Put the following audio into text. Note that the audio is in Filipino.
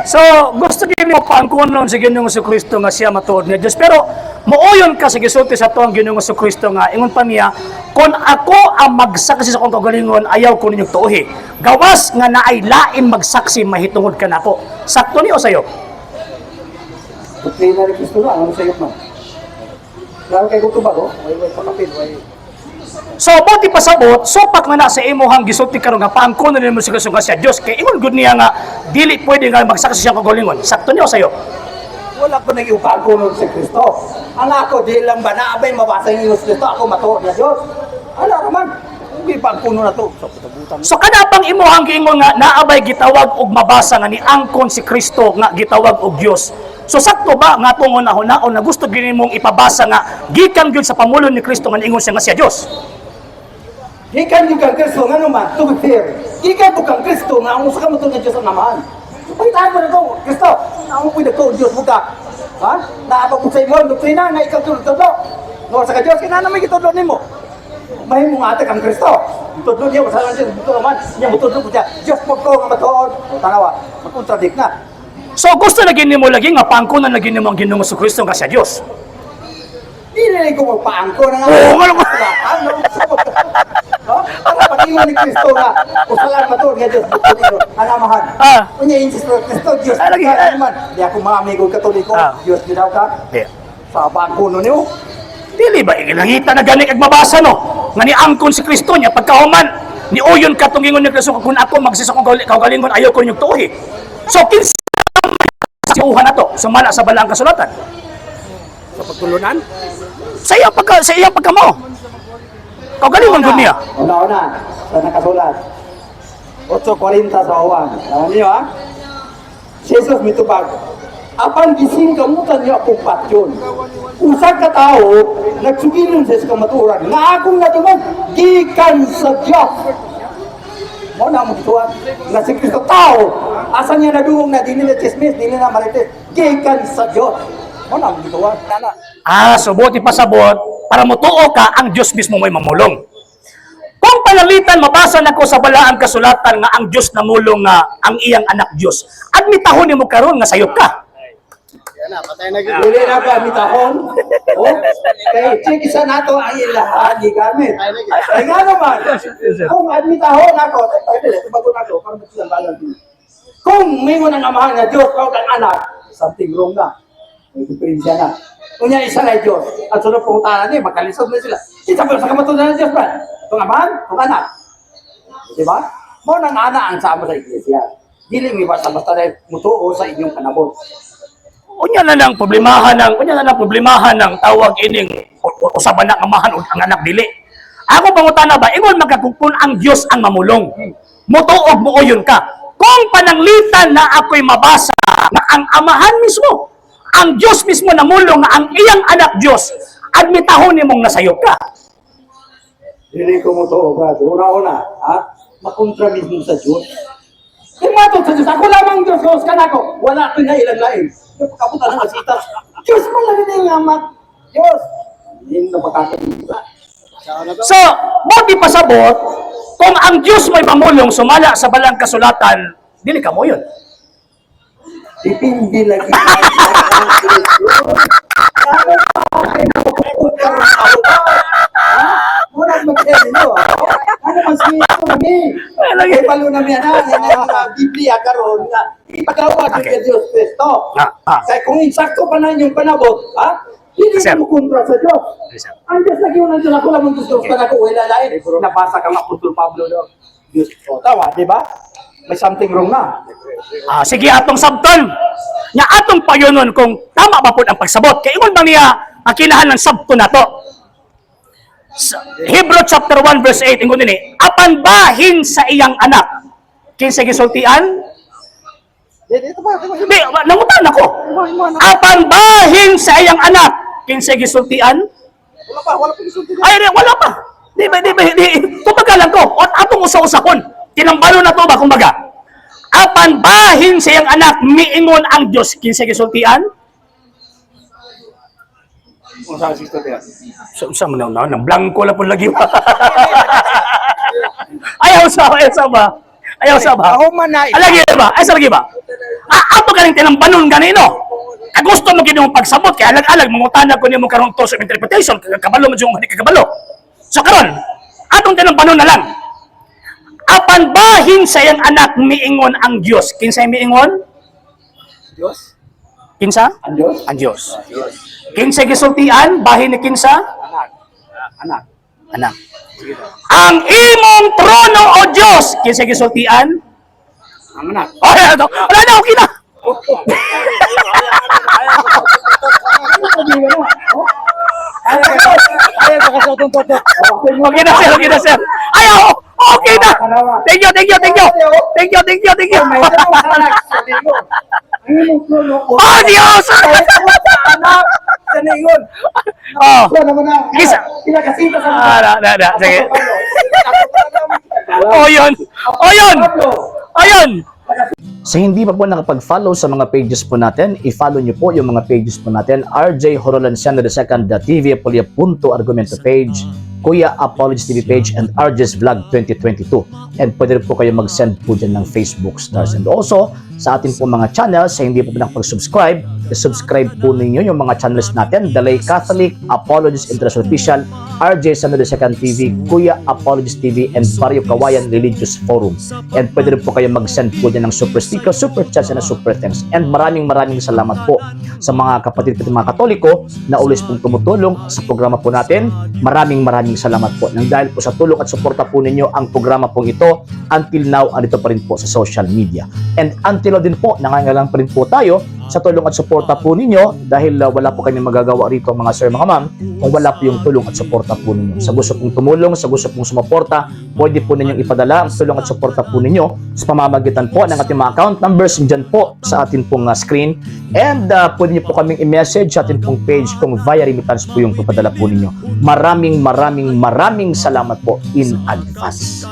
So, gusto gini mo paangkunon sa Ginoong Jesucristo nga siya matuod nga Dios. Pero mooyon ka sa gisulti sa tuang Ginoong Jesucristo nga ingon pa niya, kung ako ang magsaksi sa akong kagalingon, ayaw ko ninyong tuohi. Gawas nga naay lain magsaksi mahitungod ka nako. Sakto ni o sayo? Doktrina ni Kristo na, ano sa'yo man? Lalo kayo ko ba, no? Way pakapin, way. So, buti pasabot, sopak na na sa imuhang gisulti karon nga paangkunon nimo sa Kristo nga siya Dios. Kay ingon gud niya nga dili pwede nga magsaksi siya kagalingon. Sakto ni o sayo? Wala ko naging pagkunog si Kristo. Ang ako, di lang ba na abay mabasa yung Kristo, ako matuod na Diyos. Ano naman? Hindi pagkuno na to. So kada pang imuhang giingon nga naabay gitawag og mabasa nga ni angkon si Kristo nga gitawag og Dios. So sakto ba nga tungon na hunaon na gusto gini mong ipabasa nga gikan gyud sa pamulong ni Kristo nga ingon siya nga siya Dios? Gikan yung kang Kristo, nga naman, to be fair. Gikan po kang Kristo, nga ang usa ka matulog na Diyos ang naman. Pagkitaan mo na ito, Kristo, ang mo ito, Diyos mo ka. Ha? Naabag mo sa imo, doktrina, nga ikaw tulog-tulog. No, sa ka-Diyos, kinana may gitulog ni mo. May mo nga ate kang Kristo. Tutulog niya, masalang siya, dito naman, niya matulog ko siya. Diyos mo ko, nga matuod. O, tanawa, magkontradik na. So gusto na gini mo lagi nga paangkunan na gini mo ang Ginoong Jesucristo nga siya Dios. Hindi ko magpaangko na nga. Oo, ano ba? Ano? Para patingon ni Kristo nga, usalan matuod nga Diyos, anamahan. Kunya insis ko, Kristo, Diyos, lagi. naman. Di ako maamigo katoliko, Diyos ginaw ka. Sa paangkuno niyo. Dili ba ilangita na gani kag mabasa no? Nga ni angkon si Kristo niya pagkahuman ni uyon katungingon ni Kristo kung ako magsisa kong kaugalingon ayaw ko ninyong tuohi. So kinsa siuhan na to sumala sa balaang kasulatan? Sa pagtulunan? Sa iyang pagkamo. Kaugalingon gud niya. Una-una, sa nakasulat. 8:40 sa Juan. Alam niyo ha? Jesus mitubag. Apan gising kamutan niyo akong patyon. Usa ka tao, nagsugilon sa kamaturan. Nga akong natungod, gikan sa Diyos. Mo na mo gituan. Nga si Kristo tao, asan niya nadungog na, di nila chismis, di nila marites. Gikan sa Diyos. Mo na mo gituan. So buti pasabot para motuo ka ang Dios mismo may mamulong. Kung panalitan mabasa nako sa balaang kasulatan nga ang Dios namulong nga ang iyang anak Dios. Admitahon nimo karon nga sayop ka. Dili na ba mitahon? Kaya check isa nato ang ilahan gigamit. Ay nga naman. Kung admitahon ako, bago na to, parang sila balang. Kung may mo nang amahan na Diyos, kau kang anak, something wrong na. May diferensya na. Kunya isa na Diyos. At sunod pong tanan niya, magkalisod na sila. Isa pa sa kamatunan ng Diyos ba? Kung amahan, kung anak. Diba? Mo nang anak ang sama sa iglesia. Dili mi basta-basta na mutuo sa inyong kanabot. Unya na lang problemahan ng tawag ining usaban na amahan ug ang anak dili. Ako pangutana ba ingon magkakupon ang Dios ang mamulong. Motuog mo uyon ka. Kung pananglitan na ako'y mabasa na ang amahan mismo, ang Dios mismo namulong nga ang iyang anak Dios, admitahon nimong nasayop ka. Dili ko mutuo ba? Una-una, ha? Makontra mismo sa Diyos. Kung matod sa Diyos, ako lamang Diyos, Diyos ka na ako. Wala ko na ilang lain. Kaputan ng asita. Diyos mo lang din yung amat. Diyos. Hindi na makakabita. So, buti pasabot, kung ang Diyos may pamulong sumala sa balang kasulatan, dili ka mo yun. Dipindi lagi. Muna mag-tell nyo. Ano mas ito kami? Ay palo na miya na. Yung Biblia karoon na ipagawa ng Diyos Kristo. Kaya kung insakto pa na yung panabot, hindi na mo kontra sa Diyos. Ang Diyos lagi mo nandiyan ako lamang gusto ka na ko. Wala lain. Nabasa ka nga Apostol Pablo. Diyos ko. Tawa, di ba? May something wrong na. Sige atong sabton. Nya atong payunon kung tama ba po ang pagsabot. Kaya ingon bang niya ang kinahan ng sabto na to. Hebrew chapter 1 verse 8 ingon din apan bahin sa iyang anak. Kinsa gisultian? Di, nangutan ako. Apan bahin sa iyang anak. Kinsa gisultian? Wala pa gisultian. Ay, wala pa. Di. Kumbaga lang ko. At atong usa-usakon. Tinambalo na to ba kumbaga? Apan bahin sa iyang anak miingon ang Dios kinsa gisultian? Kung saan si Stodia? Sa mo na nang blanco la pud lagi ba? Ayaw sa ba? Ako man na. Alagi ba? Ay sa lagi ba? Ato galing tinampanon ganino. Gusto mo gini mong pagsabot, kaya alag-alag, mangutana ko niyo mong karong tools of interpretation, kabalo mo diyong hindi kagabalo. So karon, atong tinampanon na lang. Apan bahin sa iyang anak miingon ang Diyos. Kinsa yung miingon? Diyos? Kinsa? Ang Diyos? Ang Diyos. Kinsa gisultian, bahin ni kinsa? Anak. Anak. Ang imong trono o Diyos, kinsa gisultian? Ang anak. Oh, wala na, okay na. Ayaw ka sa itong toto. Okay na sir, okay na sir. Ayaw, okay na. Thank you, thank you, thank you. Thank you, thank you, thank you. May tanong ka anak sa ligo. Ang imong trono ko. Oh, Diyos! Anak sa ligon. Oh, Wala naman na. Isa. Pinakasita sa sige. Oh, yun. Oh, yun. Oh, yun. Sa hindi pa po nakapag-follow sa mga pages po natin, i-follow nyo po yung mga pages po natin, RJ Horolanciano II, TV Apolia Punto Argumento page, Kuya Apologies TV page, and RJ's Vlog 2022. And pwede rin po kayo mag-send po dyan ng Facebook stars. And also, sa ating po mga channels, sa hindi po nakapag-subscribe, i-subscribe po ninyo yung mga channels natin, The Lay Catholic, Apologies International Official, RJ Sanado II TV, Kuya Apologies TV, and Barrio Kawayan Religious Forum. And pwede rin po kayo mag-send po dyan ng super sticker, super chats, and super thanks. And maraming salamat po sa mga kapatid at mga Katoliko na always pong tumutulong sa programa po natin. Maraming salamat po. Nang dahil po sa tulong at suporta po ninyo, ang programa pong ito, until now, andito pa rin po sa social media. And until now din po, nangangailangan pa rin po tayo sa tulong at suporta po ninyo dahil wala po kayong magagawa rito mga sir, mga ma'am, kung wala po yung tulong at suporta po ninyo. Sa gusto pong tumulong, sa gusto pong sumuporta, pwede po ninyong ipadala ang tulong at suporta po ninyo sa pamamagitan po ng ating mga account numbers dyan po sa ating pong screen. And pwede nyo po kaming i-message sa ating pong page kung via remittance po yung papadala po ninyo. Maraming salamat po in advance.